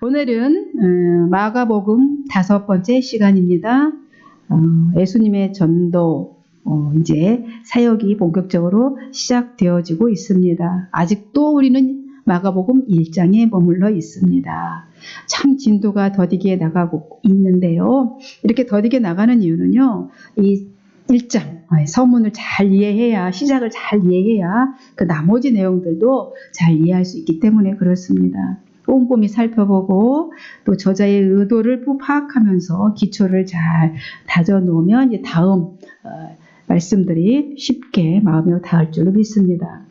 오늘은 마가복음 5번째 시간입니다. 예수님의 전도 이제 사역이 본격적으로 시작되어지고 있습니다. 아직도 우리는 마가복음 1장에 머물러 있습니다. 참 진도가 더디게 나가고 있는데요. 이렇게 더디게 나가는 이유는요. 이 1장 서문을 잘 이해해야, 시작을 잘 이해해야 그 나머지 내용들도 잘 이해할 수 있기 때문에 그렇습니다. 꼼꼼히 살펴보고 또 저자의 의도를 파악하면서 기초를 잘 다져놓으면 이제 다음 말씀들이 쉽게 마음에 닿을 줄로 믿습니다.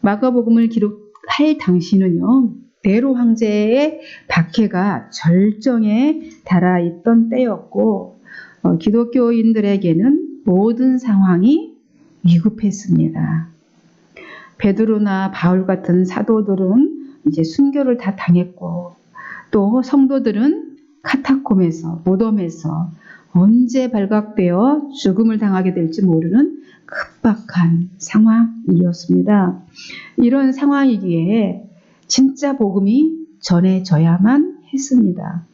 마가복음을 기록할 당시는요. 네로 황제의 박해가 절정에 달아있던 때였고 기독교인들에게는 모든 상황이 위급했습니다. 베드로나 바울 같은 사도들은 이제 순교를 다 당했고 또 성도들은 카타콤에서 무덤에서 언제 발각되어 죽음을 당하게 될지 모르는 급박한 상황이었습니다. 이런 상황이기에 진짜 복음이 전해져야만 했습니다.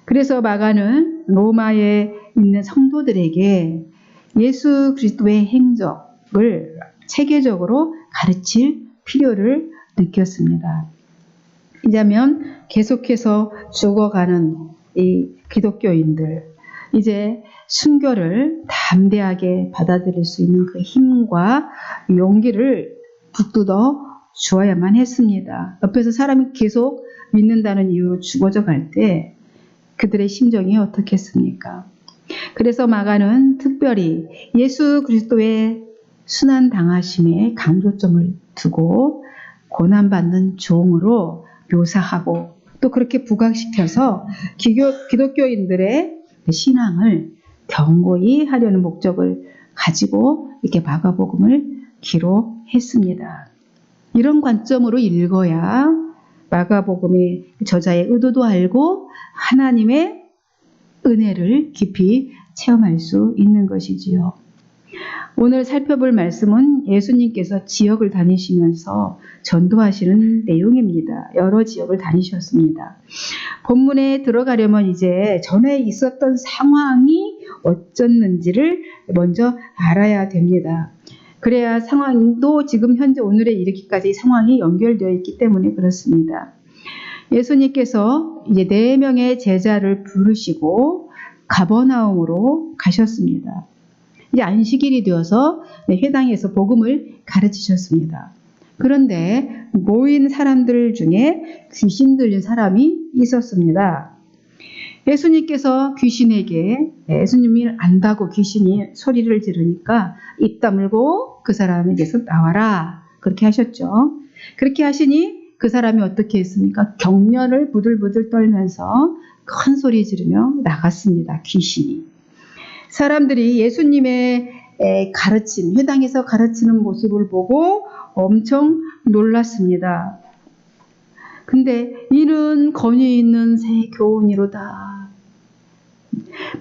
그래서 마가는 로마에 있는 성도들에게 예수 그리스도의 행적을 체계적으로 가르칠 필요를 느꼈습니다. 이자면 계속해서 죽어가는 이 기독교인들, 이제 순교를 담대하게 받아들일 수 있는 그 힘과 용기를 북돋워 주어야만 했습니다. 옆에서 사람이 계속 믿는다는 이유로 죽어져 갈 때 그들의 심정이 어떻겠습니까? 그래서 마가는 특별히 예수 그리스도의 순환 당하심에 강조점을 두고 고난받는 종으로 묘사하고 또 그렇게 부각시켜서 기독교인들의 신앙을 견고히 하려는 목적을 가지고 이렇게 마가복음을 기록했습니다. 이런 관점으로 읽어야 마가복음의 저자의 의도도 알고 하나님의 은혜를 깊이 체험할 수 있는 것이지요. 오늘 살펴볼 말씀은 예수님께서 지역을 다니시면서 전도하시는 내용입니다. 여러 지역을 다니셨습니다. 본문에 들어가려면 이제 전에 있었던 상황이 어쩌는지를 먼저 알아야 됩니다. 그래야 상황도 지금 현재 오늘에 이르기까지 상황이 연결되어 있기 때문에 그렇습니다. 예수님께서 이제 4명의 제자를 부르시고 가버나움으로 가셨습니다. 이제 안식일이 되어서 회당에서 복음을 가르치셨습니다. 그런데 모인 사람들 중에 귀신 들린 사람이 있었습니다. 예수님께서 귀신에게 예수님이 안다고 귀신이 소리를 지르니까 입 다물고 그 사람에게서 나와라 그렇게 하셨죠. 그렇게 하시니 그 사람이 어떻게 했습니까? 경련을 부들부들 떨면서 큰 소리 지르며 나갔습니다. 귀신이. 사람들이 예수님의 가르침, 회당에서 가르치는 모습을 보고 엄청 놀랐습니다. 근데 이는 권위 있는 새 교훈이로다.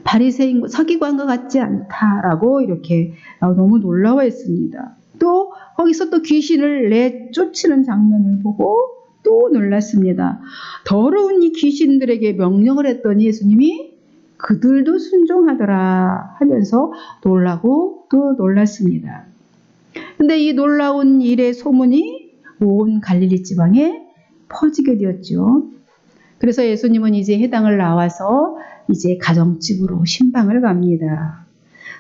바리새인 서기관과 같지 않다라고 이렇게 너무 놀라워했습니다. 또 거기서 또 귀신을 내쫓는 장면을 보고 또 놀랐습니다. 더러운 이 귀신들에게 명령을 했더니 예수님이 그들도 순종하더라 하면서 놀라고 또 놀랐습니다. 근데 이 놀라운 일의 소문이 온 갈릴리 지방에 퍼지게 되었죠. 그래서 예수님은 이제 회당을 나와서 이제 가정집으로 신방을 갑니다.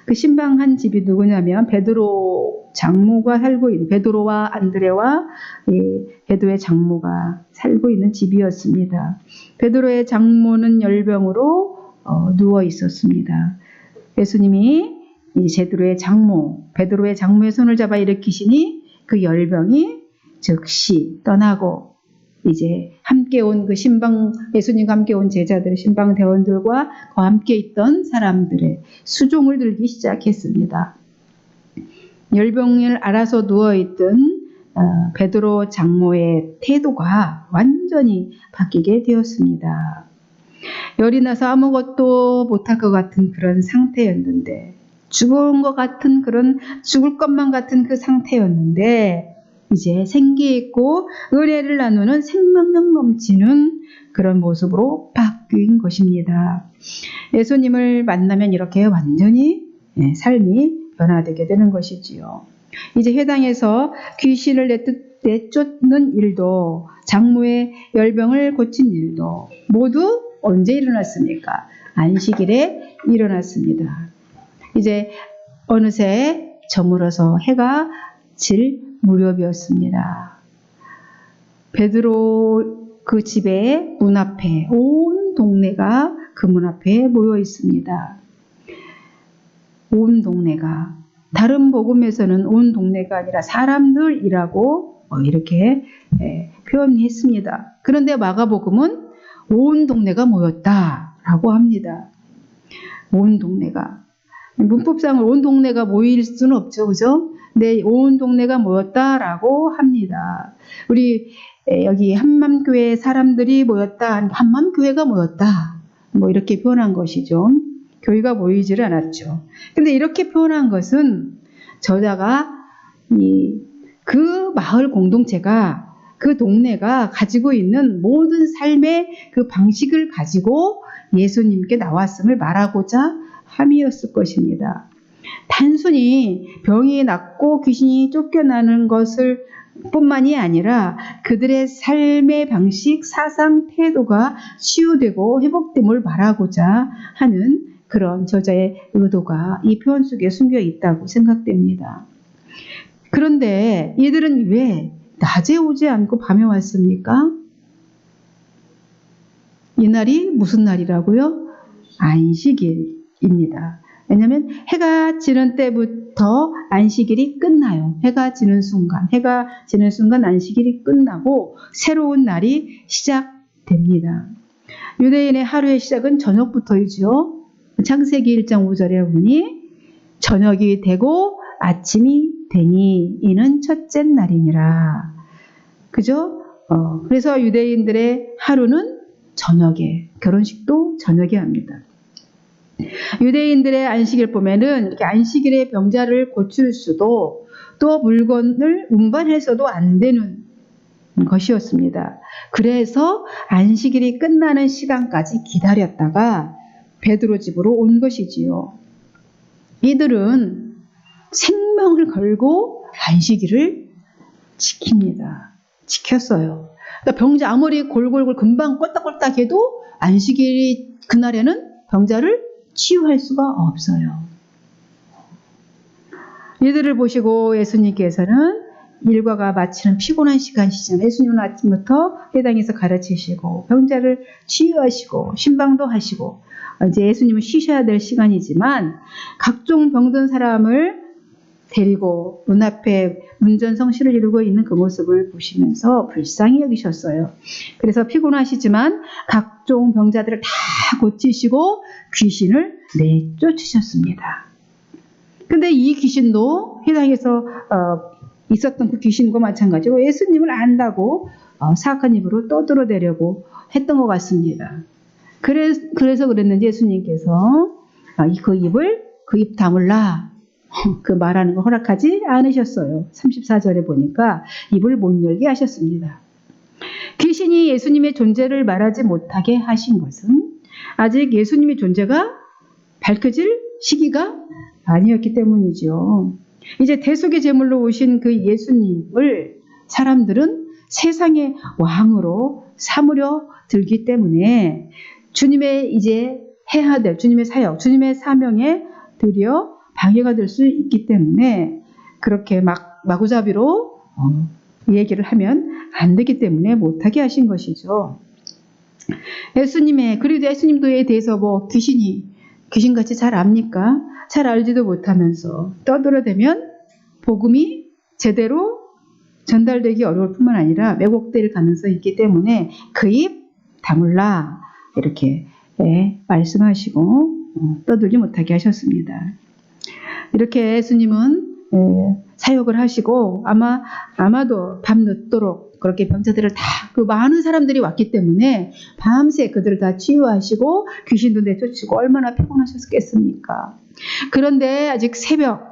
그 신방한 집이 누구냐면 베드로 장모가 살고 있는, 베드로와 안드레와 베드로의 장모가 살고 있는 집이었습니다. 베드로의 장모는 열병으로 누워 있었습니다. 예수님이 이제 베드로의 장모의 손을 잡아 일으키시니 그 열병이 즉시 떠나고 이제 함께 온 그 신방, 예수님과 함께 온 제자들, 신방 대원들과 함께 있던 사람들의 수종을 들기 시작했습니다. 열병을 앓아서 누워있던 베드로 장모의 태도가 완전히 바뀌게 되었습니다. 열이 나서 아무것도 못할 것 같은 그런 상태였는데, 죽을 것만 같은 그 상태였는데, 이제 생기 있고 은혜를 나누는 생명력 넘치는 그런 모습으로 바뀐 것입니다. 예수님을 만나면 이렇게 완전히 삶이 변화되게 되는 것이지요. 이제 회당에서 귀신을 내쫓는 일도, 장모의 열병을 고친 일도 모두 언제 일어났습니까? 안식일에 일어났습니다. 이제 어느새 저물어서 해가 질 무렵이었습니다. 베드로 그 집의 문 앞에 온 동네가 그 문 앞에 모여 있습니다. 온 동네가, 다른 복음에서는 온 동네가 아니라 사람들이라고 이렇게 표현했습니다. 그런데 마가복음은 온 동네가 모였다라고 합니다. 온 동네가. 문법상으로 온 동네가 모일 수는 없죠, 그죠? 네, 온 동네가 모였다라고 합니다. 우리 여기 한맘교회 사람들이 모였다, 한맘교회가 모였다, 뭐 이렇게 표현한 것이죠. 교회가 모이지를 않았죠. 근데 이렇게 표현한 것은 저자가 그 마을 공동체가, 그 동네가 가지고 있는 모든 삶의 그 방식을 가지고 예수님께 나왔음을 말하고자 함이었을 것입니다. 단순히 병이 낫고 귀신이 쫓겨나는 것을 뿐만이 아니라 그들의 삶의 방식, 사상, 태도가 치유되고 회복됨을 말하고자 하는 그런 저자의 의도가 이 표현 속에 숨겨 있다고 생각됩니다. 그런데 이들은 왜 낮에 오지 않고 밤에 왔습니까? 이날이 무슨 날이라고요? 안식일입니다. 왜냐하면 해가 지는 때부터 안식일이 끝나요. 해가 지는 순간 안식일이 끝나고 새로운 날이 시작됩니다. 유대인의 하루의 시작은 저녁부터이죠. 창세기 1장 5절에 보니 저녁이 되고 아침이 되니 이는 첫째 날이니라. 그죠? 그래서 유대인들의 하루는 저녁에, 결혼식도 저녁에 합니다. 유대인들의 안식일 보면은 이렇게 안식일에 병자를 고칠 수도, 또 물건을 운반해서도 안 되는 것이었습니다. 그래서 안식일이 끝나는 시간까지 기다렸다가 베드로 집으로 온 것이지요. 이들은 생명을 걸고 안식일을 지켰어요. 그러니까 병자 아무리 골골골 금방 껐다껐다 해도 안식일이 그날에는 병자를 치유할 수가 없어요. 이들을 보시고 예수님께서는 일과가 마치는 피곤한 시간이시잖아요. 예수님은 아침부터 회당에서 가르치시고 병자를 치유하시고 신방도 하시고 이제 예수님은 쉬셔야 될 시간이지만 각종 병든 사람을 데리고 문 앞에 문전성시를 이루고 있는 그 모습을 보시면서 불쌍히 여기셨어요. 그래서 피곤하시지만 각종 병자들을 다 고치시고 귀신을 내쫓으셨습니다. 근데 이 귀신도 회당에서 있었던 그 귀신과 마찬가지로 예수님을 안다고 사악한 입으로 떠들어대려고 했던 것 같습니다. 그래서 그랬는지 예수님께서 그 입 다물라, 그 말하는 거 허락하지 않으셨어요. 34절에 보니까 입을 못 열게 하셨습니다. 귀신이 예수님의 존재를 말하지 못하게 하신 것은 아직 예수님의 존재가 밝혀질 시기가 아니었기 때문이죠. 이제 대속의 제물로 오신 그 예수님을 사람들은 세상의 왕으로 삼으려 들기 때문에 주님의 이제 해야 될 주님의 사역, 주님의 사명에 들여 방해가 될 수 있기 때문에 그렇게 마구잡이로 얘기를 하면 안 되기 때문에 못하게 하신 것이죠. 그리고 예수님도에 대해서 뭐 귀신같이 잘 압니까? 잘 알지도 못하면서 떠들어대면 복음이 제대로 전달되기 어려울 뿐만 아니라 왜곡될 가능성이 있기 때문에 그 입 다물라 이렇게 말씀하시고 떠들지 못하게 하셨습니다. 이렇게 예수님은 사역을 하시고 아마도 밤늦도록 그렇게 병자들을 다 그 많은 사람들이 왔기 때문에 밤새 그들을 다 치유하시고 귀신도 내쫓으시고 얼마나 피곤하셨겠습니까? 그런데 아직 새벽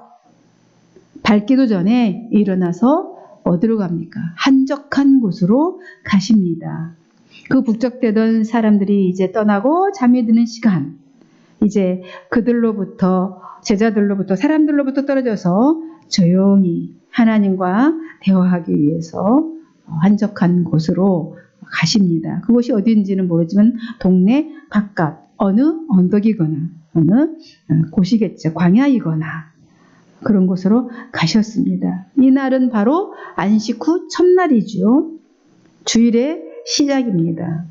밝기도 전에 일어나서 어디로 갑니까? 한적한 곳으로 가십니다. 그 북적대던 사람들이 이제 떠나고 잠이 드는 시간, 이제 그들로부터, 제자들로부터, 사람들로부터 떨어져서 조용히 하나님과 대화하기 위해서 한적한 곳으로 가십니다. 그곳이 어딘지는 모르지만 동네 바깥 어느 언덕이거나 어느 곳이겠죠. 광야이거나 그런 곳으로 가셨습니다. 이날은 바로 안식 후 첫날이죠. 주일의 시작입니다.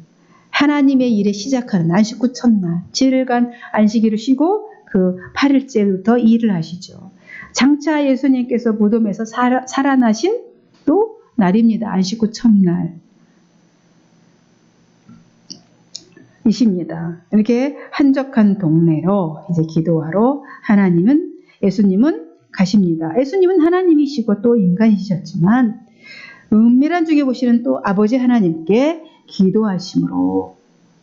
하나님의 일에 시작하는 안식 후 첫날, 7일간 안식일을 쉬고 그 8일째부터 일을 하시죠. 장차 예수님께서 무덤에서 살아나신 또 날입니다. 안식 후 첫날 이십니다. 이렇게 한적한 동네로 이제 기도하러 예수님은 가십니다. 예수님은 하나님이시고 또 인간이셨지만 은밀한 중에 보시는 또 아버지 하나님께 기도하심으로,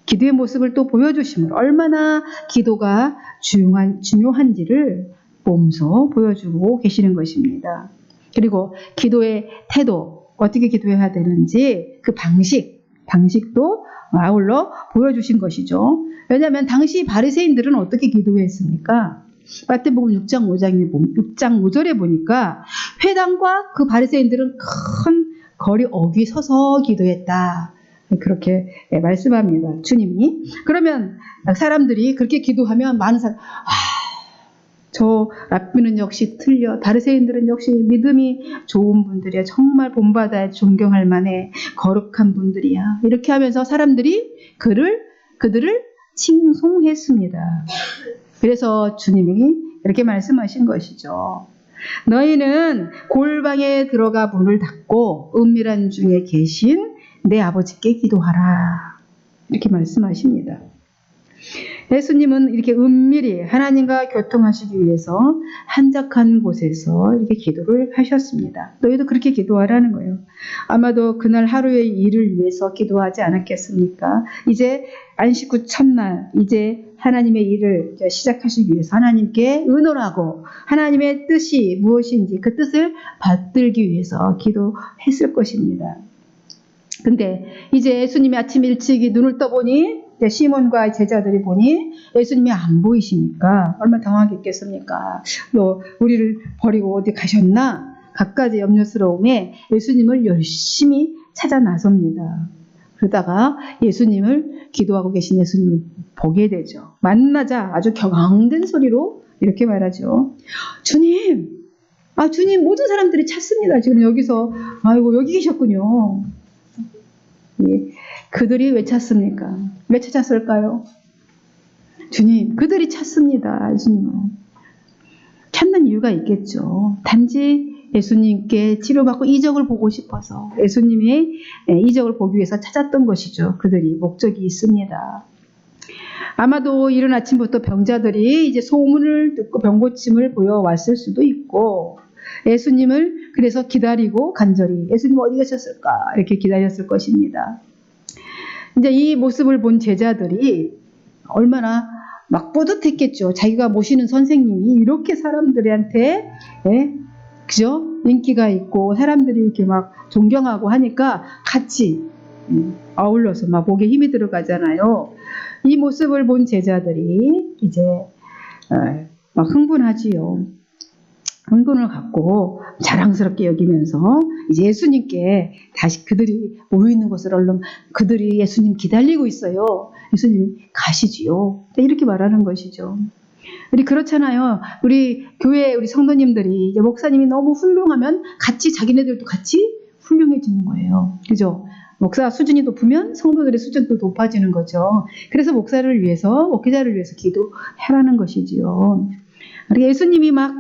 기도의 모습을 또 보여주심으로 얼마나 기도가 중요한지를 몸소 보여주고 계시는 것입니다. 그리고 기도의 태도, 어떻게 기도해야 되는지 그 방식도 아울러 보여주신 것이죠. 왜냐하면 당시 바리새인들은 어떻게 기도했습니까? 마태복음 6장 5절에 보니까 회당과 그 바리새인들은 큰 거리 어귀 서서 기도했다. 그렇게 말씀합니다. 주님이. 그러면 사람들이 그렇게 기도하면 많은 사람, 저 랍비는 역시 틀려. 바리새인들은 역시 믿음이 좋은 분들이야. 정말 본받아야 존경할 만해. 거룩한 분들이야. 이렇게 하면서 사람들이 그들을 칭송했습니다. 그래서 주님이 이렇게 말씀하신 것이죠. 너희는 골방에 들어가 문을 닫고 은밀한 중에 계신 내 아버지께 기도하라. 이렇게 말씀하십니다. 예수님은 이렇게 은밀히 하나님과 교통하시기 위해서 한적한 곳에서 이렇게 기도를 하셨습니다. 너희도 그렇게 기도하라는 거예요. 아마도 그날 하루의 일을 위해서 기도하지 않았겠습니까? 이제 안식 후 첫날, 이제 하나님의 일을 시작하시기 위해서 하나님께 의논하고 하나님의 뜻이 무엇인지 그 뜻을 받들기 위해서 기도했을 것입니다. 근데 이제 예수님이 아침 일찍이 눈을 떠보니 시몬과 제자들이 보니 예수님이 안 보이시니까 얼마나 당황했겠습니까? 우리를 버리고 어디 가셨나? 갖가지 염려스러움에 예수님을 열심히 찾아 나섭니다. 그러다가 예수님을, 기도하고 계신 예수님을 보게 되죠. 만나자 아주 격앙된 소리로 이렇게 말하죠. 주님, 주님, 모든 사람들이 찾습니다. 지금 여기서. 아이고, 여기 계셨군요. 예. 그들이 왜 찾습니까? 왜 찾았을까요? 주님, 그들이 찾습니다. 예수님은. 찾는 이유가 있겠죠. 단지 예수님께 치료받고 이적을 보고 싶어서 예수님의 이적을 보기 위해서 찾았던 것이죠. 그들이 목적이 있습니다. 아마도 이른 아침부터 병자들이 이제 소문을 듣고 병고침을 보여왔을 수도 있고 예수님을 그래서 기다리고 간절히 예수님 어디 가셨을까 이렇게 기다렸을 것입니다. 이제 이 모습을 본 제자들이 얼마나 막 뿌듯했겠죠. 자기가 모시는 선생님이 이렇게 사람들한테 그죠? 인기가 있고 사람들이 이렇게 막 존경하고 하니까 같이 아울러서 막 목에 힘이 들어가잖아요. 이 모습을 본 제자들이 이제 막 흥분하지요. 흥분을 갖고 자랑스럽게 여기면서 이제 예수님께 다시 그들이 모여있는 곳을 얼른 그들이 예수님 기다리고 있어요. 예수님 가시지요. 이렇게 말하는 것이죠. 우리 그렇잖아요. 우리 교회 우리 성도님들이 이제 목사님이 너무 훌륭하면 같이 자기네들도 같이 훌륭해지는 거예요. 그죠? 목사 수준이 높으면 성도들의 수준도 높아지는 거죠. 그래서 목사를 위해서, 목회자를 위해서 기도하라는 것이지요. 예수님이 막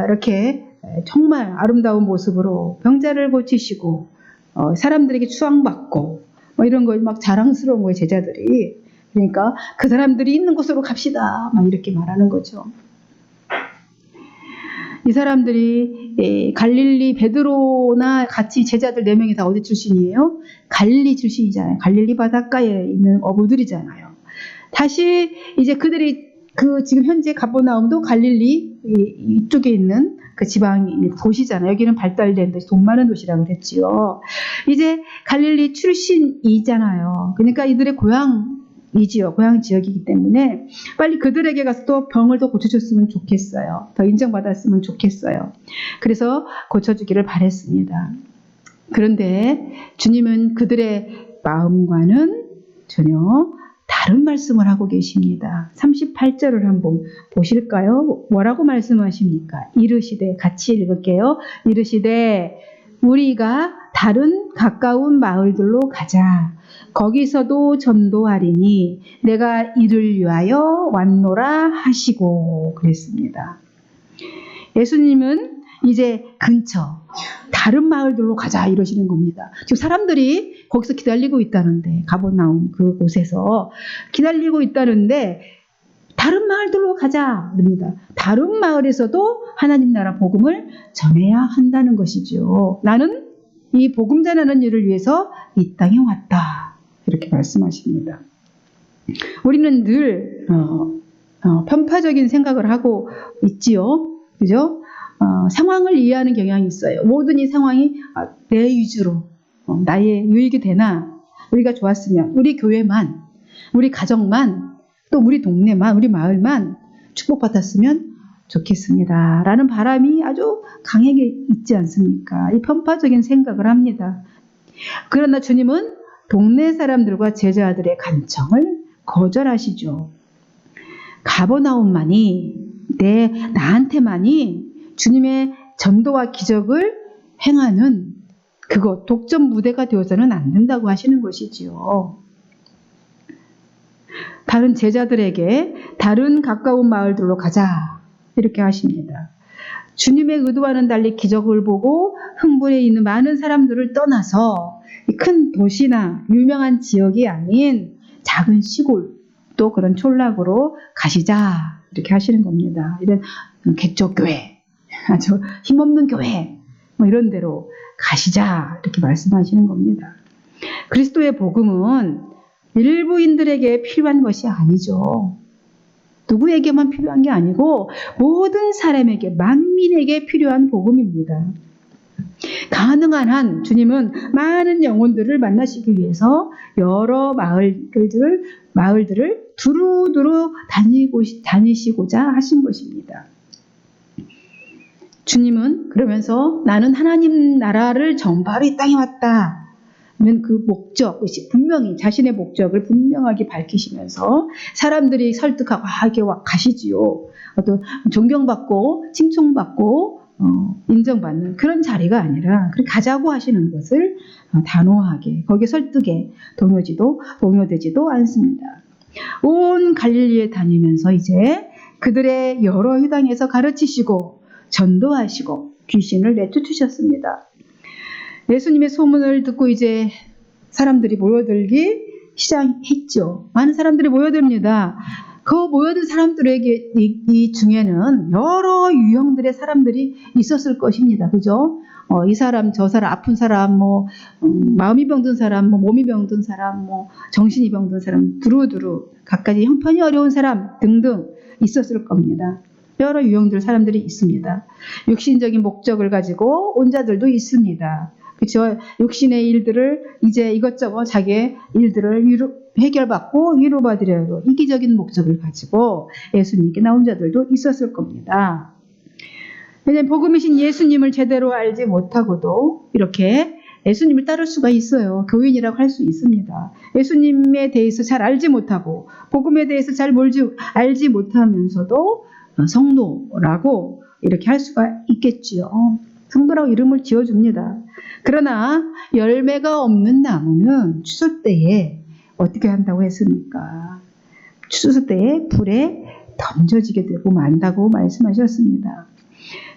이렇게 정말 아름다운 모습으로 병자를 고치시고 사람들에게 추앙받고 이런 거 막 자랑스러운 거예요, 제자들이. 그러니까 그 사람들이 있는 곳으로 갑시다. 막 이렇게 말하는 거죠. 이 사람들이 갈릴리 베드로나 같이 제자들 4명이 다 어디 출신이에요? 갈릴리 출신이잖아요. 갈릴리 바닷가에 있는 어부들이잖아요. 다시 이제 그들이 지금 현재 가버나움도 갈릴리 이쪽에 있는 그 지방이 도시잖아요. 여기는 발달된 도시, 돈 많은 도시라고 그랬지요. 이제 갈릴리 출신이잖아요. 그러니까 이들의 고향이지요. 고향 지역이기 때문에 빨리 그들에게 가서 또 병을 더 고쳐줬으면 좋겠어요. 더 인정받았으면 좋겠어요. 그래서 고쳐주기를 바랬습니다. 그런데 주님은 그들의 마음과는 전혀 다른 말씀을 하고 계십니다. 38절을 한번 보실까요? 뭐라고 말씀하십니까? 이르시되, 같이 읽을게요. 이르시되 우리가 다른 가까운 마을들로 가자. 거기서도 전도하리니 내가 이를 위하여 왔노라 하시고 그랬습니다. 예수님은 이제 근처 다른 마을들로 가자 이러시는 겁니다. 지금 사람들이 거기서 기다리고 있다는데, 가버나움 그곳에서 기다리고 있다는데 다른 마을들로 가자 그럽니다. 다른 마을에서도 하나님 나라 복음을 전해야 한다는 것이죠. 나는 이 복음 전하는 일을 위해서 이 땅에 왔다 이렇게 말씀하십니다. 우리는 늘 편파적인 생각을 하고 있지요. 그죠? 상황을 이해하는 경향이 있어요. 모든 이 상황이 내 위주로 나의 유익이 되나, 우리가 좋았으면 우리 교회만, 우리 가정만, 또 우리 동네만, 우리 마을만 축복받았으면 좋겠습니다 라는 바람이 아주 강하게 있지 않습니까? 이 편파적인 생각을 합니다. 그러나 주님은 동네 사람들과 제자들의 간청을 거절하시죠. 가버나움만이, 나한테만이 주님의 전도와 기적을 행하는 그것, 독점 무대가 되어서는 안 된다고 하시는 것이지요. 다른 제자들에게 다른 가까운 마을들로 가자 이렇게 하십니다. 주님의 의도와는 달리 기적을 보고 흥분해 있는 많은 사람들을 떠나서 큰 도시나 유명한 지역이 아닌 작은 시골, 또 그런 촌락으로 가시자 이렇게 하시는 겁니다. 이런 개쪽교회, 아주 힘없는 교회, 이런 데로 가시자 이렇게 말씀하시는 겁니다. 그리스도의 복음은 일부인들에게 필요한 것이 아니죠. 누구에게만 필요한 게 아니고 모든 사람에게, 만민에게 필요한 복음입니다. 가능한 한 주님은 많은 영혼들을 만나시기 위해서 여러 마을들을 두루두루 다니시고자 하신 것입니다. 주님은 그러면서 나는 하나님 나라를 전파하러 이 땅에 왔다 그 목적, 분명히 자신의 목적을 분명하게 밝히시면서 사람들이 설득하고 이렇게 가시지요. 어떤 존경받고 칭송받고 인정받는 그런 자리가 아니라 그렇게 가자고 하시는 것을 단호하게, 거기에 설득에 동요되지도 않습니다. 온 갈릴리에 다니면서 이제 그들의 여러 회당에서 가르치시고 전도하시고 귀신을 내쫓으셨습니다. 예수님의 소문을 듣고 이제 사람들이 모여들기 시작했죠. 많은 사람들이 모여듭니다. 그 모여든 사람들에게 이 중에는 여러 유형들의 사람들이 있었을 것입니다. 그죠? 이 사람, 저 사람, 아픈 사람, 마음이 병든 사람, 몸이 병든 사람, 정신이 병든 사람, 두루두루 각가지 형편이 어려운 사람 등등 있었을 겁니다. 여러 유형들 사람들이 있습니다. 육신적인 목적을 가지고 온 자들도 있습니다. 그렇죠? 육신의 일들을 이제 이것저것 자기의 일들을 해결받고 위로받으려고 이기적인 목적을 가지고 예수님께 나온 자들도 있었을 겁니다. 왜냐하면 복음이신 예수님을 제대로 알지 못하고도 이렇게 예수님을 따를 수가 있어요. 교인이라고 할 수 있습니다. 예수님에 대해서 잘 알지 못하고 복음에 대해서 잘 알지 못하면서도 성도라고 이렇게 할 수가 있겠지요. 성도라고 이름을 지어줍니다. 그러나 열매가 없는 나무는 추수 때에 어떻게 한다고 했습니까? 추수 때에 불에 던져지게 되고 만다고 말씀하셨습니다.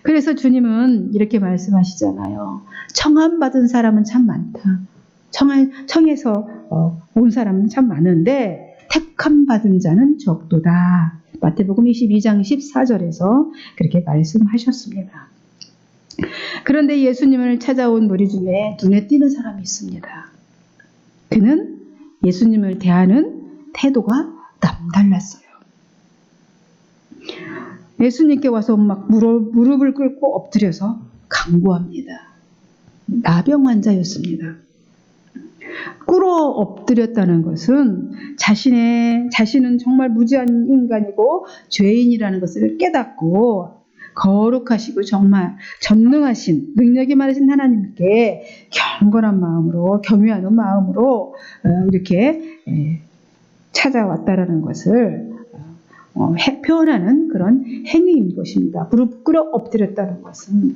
그래서 주님은 이렇게 말씀하시잖아요. 청함받은 사람은 참 많다. 청에서 온 사람은 참 많은데 택함받은 자는 적도다. 마태복음 22장 14절에서 그렇게 말씀하셨습니다. 그런데 예수님을 찾아온 무리 중에 눈에 띄는 사람이 있습니다. 그는 예수님을 대하는 태도가 남달랐어요. 예수님께 와서 막 무릎을 꿇고 엎드려서 간구합니다. 나병 환자였습니다. 꿇어 엎드렸다는 것은 자신은 정말 무지한 인간이고 죄인이라는 것을 깨닫고 거룩하시고 정말 전능하신 능력이 많으신 하나님께 경건한 마음으로 경외하는 마음으로 이렇게 찾아왔다라는 것을 표현하는 그런 행위인 것입니다. 무릎 꿇어 엎드렸다는 것은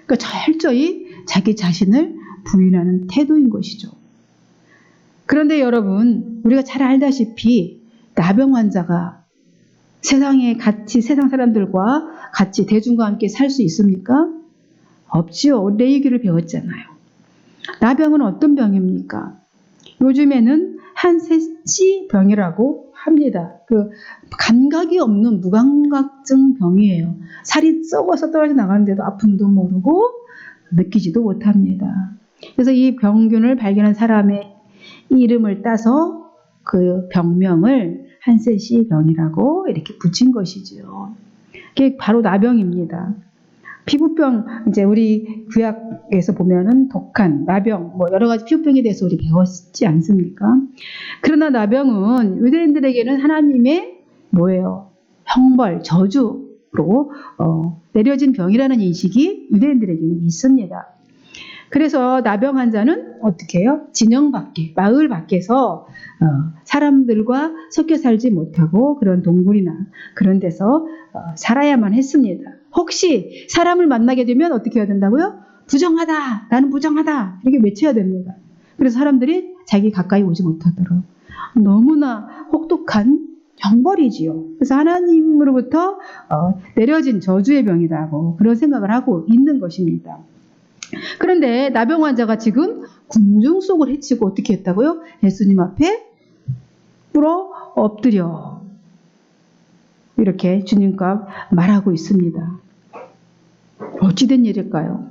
그러니까 철저히 자기 자신을 부인하는 태도인 것이죠. 그런데 여러분, 우리가 잘 알다시피 나병 환자가 세상 사람들과 같이 대중과 함께 살 수 있습니까? 없지요. 레위기를 배웠잖아요. 나병은 어떤 병입니까? 요즘에는 한세시 병이라고 합니다. 감각이 없는 무감각증 병이에요. 살이 썩어서 떨어져 나가는데도 아픔도 모르고 느끼지도 못합니다. 그래서 이 병균을 발견한 사람의 이름을 따서 그 병명을 한세시 병이라고 이렇게 붙인 것이죠. 그게 바로 나병입니다. 피부병, 이제 우리 구약에서 보면은 독한, 나병, 여러 가지 피부병에 대해서 우리 배웠지 않습니까? 그러나 나병은 유대인들에게는 하나님의 형벌, 저주로 내려진 병이라는 인식이 유대인들에게는 있습니다. 그래서 나병 환자는 어떻게 해요? 진영 밖에, 마을 밖에서 사람들과 섞여 살지 못하고 그런 동굴이나 그런 데서 살아야만 했습니다. 혹시 사람을 만나게 되면 어떻게 해야 된다고요? 부정하다, 나는 부정하다 이렇게 외쳐야 됩니다. 그래서 사람들이 자기 가까이 오지 못하도록 너무나 혹독한 형벌이지요. 그래서 하나님으로부터 내려진 저주의 병이라고 그런 생각을 하고 있는 것입니다. 그런데 나병 환자가 지금 군중 속을 헤치고 어떻게 했다고요? 예수님 앞에 꿇어 엎드려 이렇게 주님과 말하고 있습니다. 어찌된 일일까요?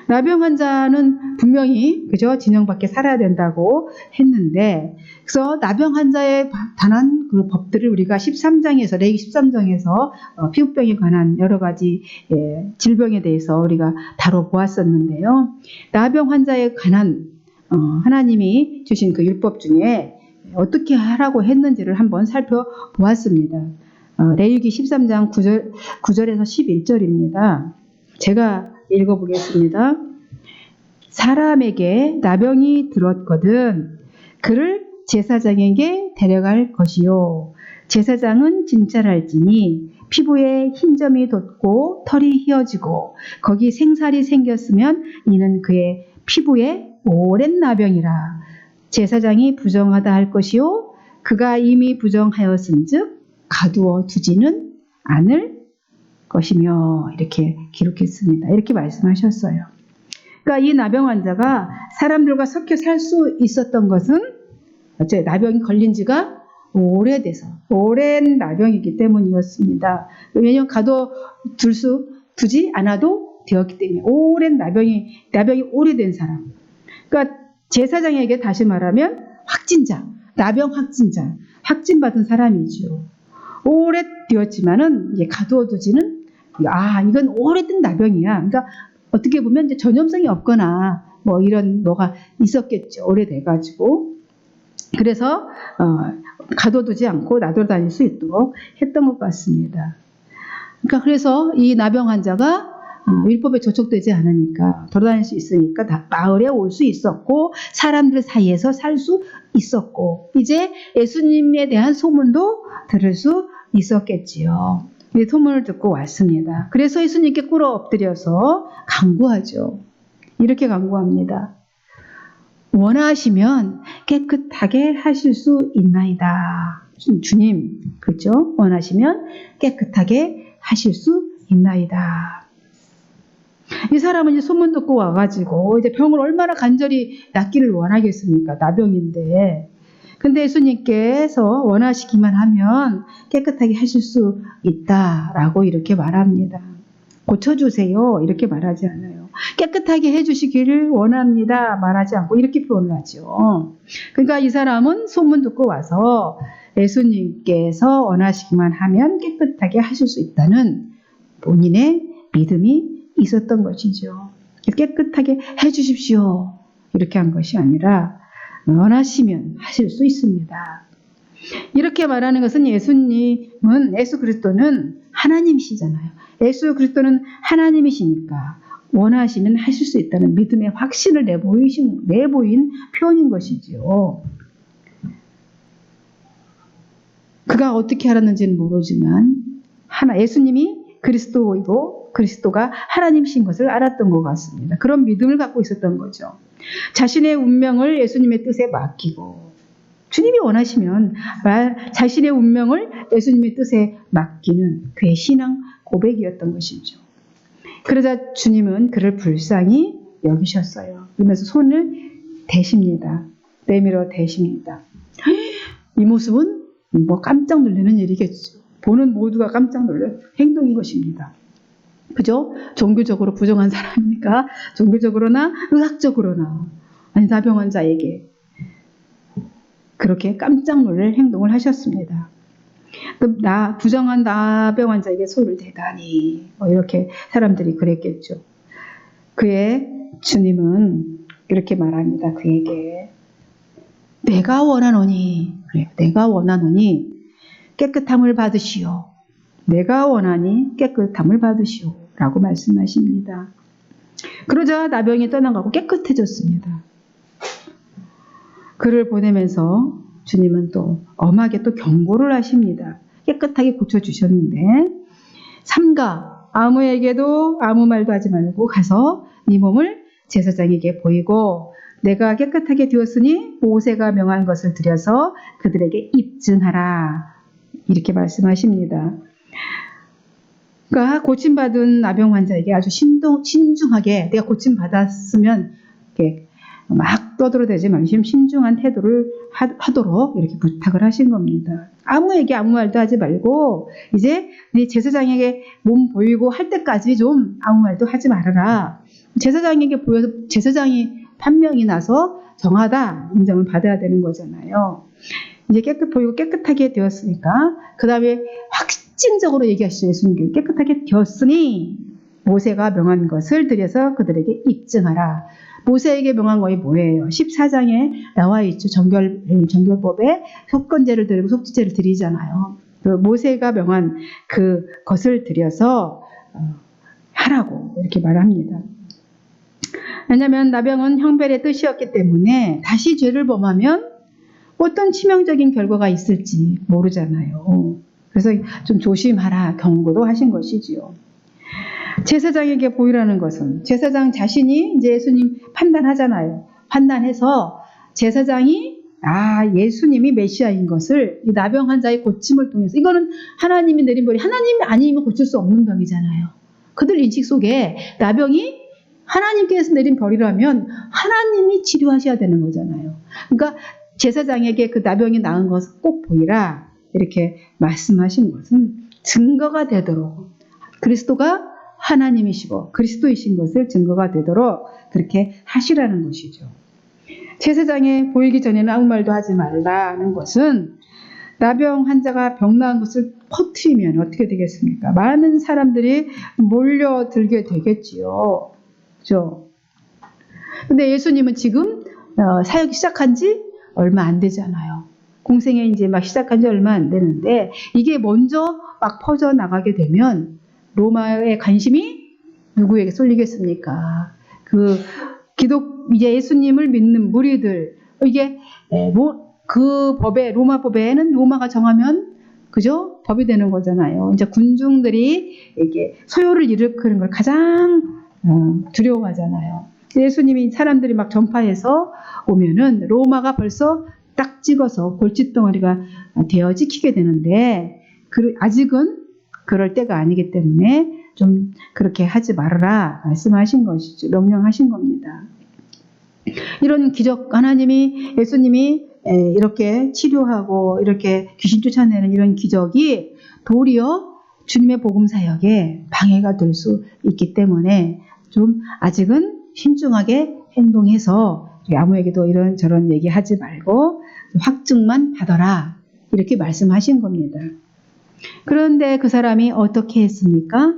나병 환자는 분명히 진영 밖에 살아야 된다고 했는데, 그래서 나병 환자에 관한 그 법들을 우리가 13장에서 레위기 13장에서 피부병에 관한 여러 가지 질병에 대해서 우리가 다뤄보았었는데요. 나병 환자에 관한 하나님이 주신 그 율법 중에 어떻게 하라고 했는지를 한번 살펴보았습니다. 레위기 13장 9절에서 11절입니다. 제가 읽어보겠습니다. 사람에게 나병이 들었거든 그를 제사장에게 데려갈 것이요. 제사장은 진찰할지니 피부에 흰점이 돋고 털이 휘어지고 거기 생살이 생겼으면 이는 그의 피부에 오랜 나병이라. 제사장이 부정하다 할 것이요. 그가 이미 부정하였은즉 가두어 두지는 않을 것이며 이렇게 기록했습니다. 이렇게 말씀하셨어요. 그러니까 이 나병 환자가 사람들과 섞여 살 수 있었던 것은 나병이 걸린 지가 오래돼서 오랜 나병이기 때문이었습니다. 왜냐하면 두지 않아도 되었기 때문에 오랜 나병이 오래된 사람. 그러니까 제사장에게 다시 말하면 확진자, 나병 확진받은 사람이죠. 오래 되었지만은 이제 가두어 두지는 이건 오래된 나병이야. 그러니까 어떻게 보면 이제 전염성이 없거나 이런 뭐가 있었겠죠. 오래돼가지고. 그래서 가둬두지 않고 나돌아다닐 수 있도록 했던 것 같습니다. 그러니까 그래서 이 나병 환자가 율법에 저촉되지 않으니까 돌아다닐 수 있으니까 마을에 올 수 있었고 사람들 사이에서 살 수 있었고 이제 예수님에 대한 소문도 들을 수 있었겠지요. 이 소문을 듣고 왔습니다. 그래서 예수님께 꿇어 엎드려서 간구하죠. 이렇게 간구합니다. 원하시면 깨끗하게 하실 수 있나이다. 주님, 그렇죠? 원하시면 깨끗하게 하실 수 있나이다. 이 사람은 이제 소문 듣고 와가지고 이제 병을 얼마나 간절히 낫기를 원하겠습니까? 나병인데. 근데 예수님께서 원하시기만 하면 깨끗하게 하실 수 있다라고 이렇게 말합니다. 고쳐주세요. 이렇게 말하지 않아요. 깨끗하게 해주시기를 원합니다. 말하지 않고 이렇게 표현을 하죠. 그러니까 이 사람은 소문 듣고 와서 예수님께서 원하시기만 하면 깨끗하게 하실 수 있다는 본인의 믿음이 있었던 것이죠. 깨끗하게 해주십시오. 이렇게 한 것이 아니라 원하시면 하실 수 있습니다. 이렇게 말하는 것은 예수 그리스도는 하나님이시잖아요. 예수 그리스도는 하나님이시니까 원하시면 하실 수 있다는 믿음의 확신을 내보인 표현인 것이지요. 그가 어떻게 알았는지는 모르지만 예수님이 그리스도이고 그리스도가 하나님이신 것을 알았던 것 같습니다. 그런 믿음을 갖고 있었던 거죠. 자신의 운명을 예수님의 뜻에 맡기고 주님이 원하시면 자신의 운명을 예수님의 뜻에 맡기는 그의 신앙 고백이었던 것이죠. 그러자 주님은 그를 불쌍히 여기셨어요. 그러면서 손을 대십니다. 내밀어 대십니다. 이 모습은 깜짝 놀라는 일이겠죠. 보는 모두가 깜짝 놀랄 행동인 것입니다. 그죠? 종교적으로 부정한 사람이니까 종교적으로나 의학적으로나 아니 나병 환자에게 그렇게 깜짝 놀랄 행동을 하셨습니다. 부정한 나병 환자에게 손을 대다니 이렇게 사람들이 그랬겠죠. 그의 주님은 이렇게 말합니다. 그에게 내가 원하노니 깨끗함을 받으시오. 내가 원하니 깨끗함을 받으시오. 라고 말씀하십니다. 그러자 나병이 떠나가고 깨끗해졌습니다. 그를 보내면서 주님은 또 엄하게 또 경고를 하십니다. 깨끗하게 고쳐주셨는데 삼가 아무에게도 아무 말도 하지 말고 가서 네 몸을 제사장에게 보이고 내가 깨끗하게 되었으니 모세가 명한 것을 드려서 그들에게 입증하라. 이렇게 말씀하십니다. 그러니까 고침받은 나병 환자에게 아주 신중하게 내가 고침받았으면 이렇게 막 떠들어대지 말고 신중한 태도를 하도록 이렇게 부탁을 하신 겁니다. 아무에게 아무 말도 하지 말고 이제 네 제사장에게 몸 보이고 할 때까지 좀 아무 말도 하지 말아라. 제사장에게 보여서 제사장이 판명이 나서 정하다 인정을 받아야 되는 거잖아요. 이제 보이고 깨끗하게 되었으니까 그 다음에 확증적으로 얘기하시죠. 예수님께서 깨끗하게 되었으니 모세가 명한 것을 드려서 그들에게 입증하라. 모세에게 명한 것이 뭐예요? 14장에 나와 있죠. 정결법에 속건제를 드리고 속죄제를 드리잖아요. 모세가 명한 그 것을 드려서 하라고 이렇게 말합니다. 왜냐하면 나병은 형벌의 뜻이었기 때문에 다시 죄를 범하면 어떤 치명적인 결과가 있을지 모르잖아요. 그래서 좀 조심하라 경고도 하신 것이지요. 제사장에게 보이라는 것은 제사장 자신이 이제 예수님 판단하잖아요. 판단해서 제사장이 예수님이 메시아인 것을 이 나병 환자의 고침을 통해서 이거는 하나님이 내린 벌이 하나님이 아니면 고칠 수 없는 병이잖아요. 그들 인식 속에 나병이 하나님께서 내린 벌이라면 하나님이 치료하셔야 되는 거잖아요. 그러니까 제사장에게 그 나병이 나은 것을 꼭 보이라 이렇게 말씀하신 것은 증거가 되도록 그리스도가 하나님이시고 그리스도이신 것을 증거가 되도록 그렇게 하시라는 것이죠. 제사장에 보이기 전에는 아무 말도 하지 말라는 것은 나병 환자가 병 나은 것을 퍼뜨리면 어떻게 되겠습니까? 많은 사람들이 몰려들게 되겠지요. 그렇죠? 근데 예수님은 지금 사역 시작한 지 얼마 안 되잖아요. 공생에 이제 막 시작한 지 얼마 안 되는데 이게 먼저 막 퍼져 나가게 되면 로마의 관심이 누구에게 쏠리겠습니까? 이제 예수님을 믿는 무리들 이게 그 로마 법에는 로마가 정하면 그죠? 법이 되는 거잖아요. 이제 군중들이 이게 소요를 일으키는 걸 가장 두려워하잖아요. 예수님이 사람들이 막 전파해서 오면은 로마가 벌써 딱 찍어서 골칫덩어리가 되어 지키게 되는데 아직은 그럴 때가 아니기 때문에 좀 그렇게 하지 말아라 말씀하신 것이죠. 명령하신 겁니다. 이런 기적 예수님이 이렇게 치료하고 이렇게 귀신 쫓아내는 이런 기적이 도리어 주님의 복음 사역에 방해가 될 수 있기 때문에 좀 아직은 신중하게 행동해서 아무에게도 이런저런 얘기하지 말고 확증만 받아라 이렇게 말씀하신 겁니다. 그런데 그 사람이 어떻게 했습니까?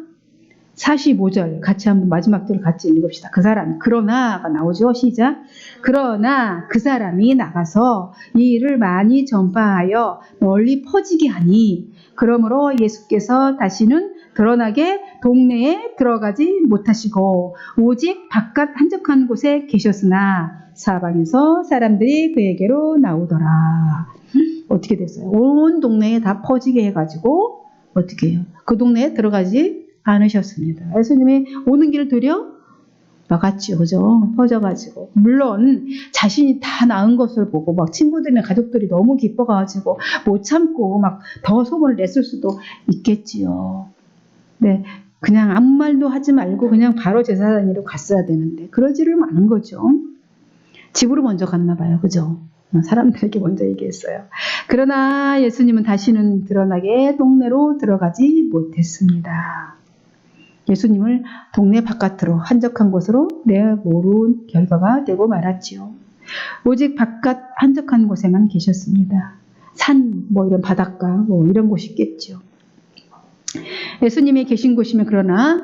45절 같이 한번 마지막 절을 같이 읽읍시다. 그 사람, 그러나가 나오죠. 시작. 그러나 그 사람이 나가서 이 일을 많이 전파하여 널리 퍼지게 하니 그러므로 예수께서 다시는 드러나게 동네에 들어가지 못하시고 오직 바깥 한적한 곳에 계셨으나 사방에서 사람들이 그에게로 나오더라. 어떻게 됐어요? 온 동네에 다 퍼지게 해가지고 어떻게 해요? 그 동네에 들어가지 않으셨습니다. 예수님이 오는 길을 들여 막았죠. 그죠? 퍼져가지고. 물론 자신이 다 나은 것을 보고 막 친구들이나 가족들이 너무 기뻐가지고 못 참고 막 더 소문을 냈을 수도 있겠지요. 네, 그냥 아무 말도 하지 말고 그냥 바로 제사장으로 갔어야 되는데 그러지를 않은 거죠. 집으로 먼저 갔나 봐요. 그죠? 사람들에게 먼저 얘기했어요. 그러나 예수님은 다시는 드러나게 동네로 들어가지 못했습니다. 예수님을 동네 바깥으로 한적한 곳으로 내모른 결과가 되고 말았지요. 오직 바깥 한적한 곳에만 계셨습니다. 산, 이런 바닷가, 이런 곳이 있겠죠. 예수님이 계신 곳이면 그러나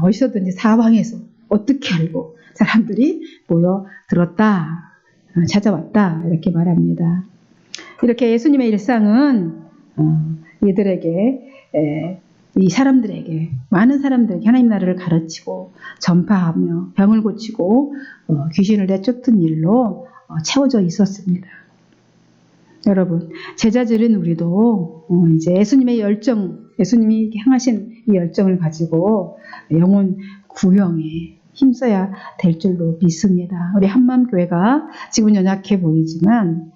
어디서든지 사방에서 어떻게 알고 사람들이 모여 들었다, 찾아왔다 이렇게 말합니다. 이렇게 예수님의 일상은 이들에게 이 사람들에게 많은 사람들에게 하나님 나라를 가르치고 전파하며 병을 고치고 귀신을 내쫓던 일로 채워져 있었습니다. 여러분, 제자들인 우리도 이제 예수님의 열정, 예수님이 향하신 이 열정을 가지고 영혼 구형에 힘써야 될 줄로 믿습니다. 우리 한마음교회가 지금 연약해 보이지만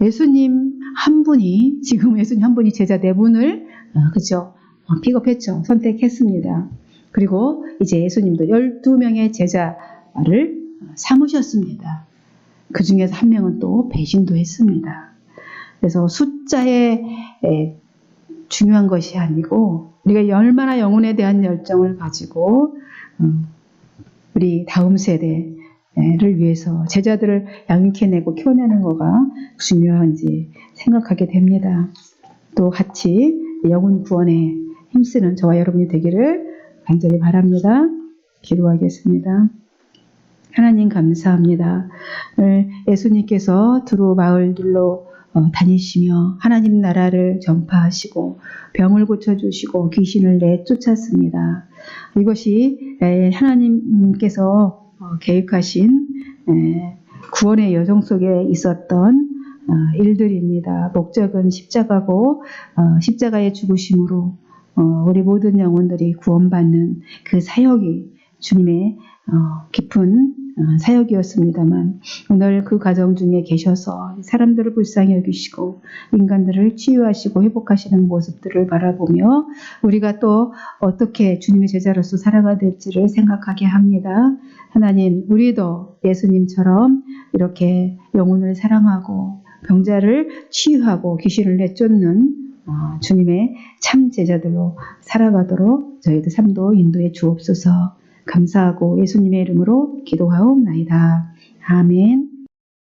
예수님 한 분이, 지금 예수님 한 분이 제자 4분을 그죠? 픽업했죠. 선택했습니다. 그리고 이제 예수님도 12명의 제자를 삼으셨습니다. 그 중에서 한 명은 또 배신도 했습니다. 그래서 숫자에 중요한 것이 아니고 우리가 얼마나 영혼에 대한 열정을 가지고 우리 다음 세대를 위해서 제자들을 양육해내고 키워내는 거가 중요한지 생각하게 됩니다. 또 같이 영혼 구원에 힘쓰는 저와 여러분이 되기를 간절히 바랍니다. 기도하겠습니다. 하나님 감사합니다. 오늘 예수님께서 두루 마을들로 다니시며 하나님 나라를 전파하시고 병을 고쳐주시고 귀신을 내쫓았습니다. 이것이 하나님께서 계획하신 구원의 여정 속에 있었던 일들입니다. 목적은 십자가고 십자가의 죽으심으로 우리 모든 영혼들이 구원받는 그 사역이 주님의 깊은 사역이었습니다만 오늘 그 과정 중에 계셔서 사람들을 불쌍히 여기시고 인간들을 치유하시고 회복하시는 모습들을 바라보며 우리가 또 어떻게 주님의 제자로서 살아가야 될지를 생각하게 합니다. 하나님, 우리도 예수님처럼 이렇게 영혼을 사랑하고 병자를 치유하고 귀신을 내쫓는 주님의 참 제자들로 살아가도록 저희들 삶도 인도해 주옵소서. 감사하고 예수님의 이름으로 기도하옵나이다. 아멘.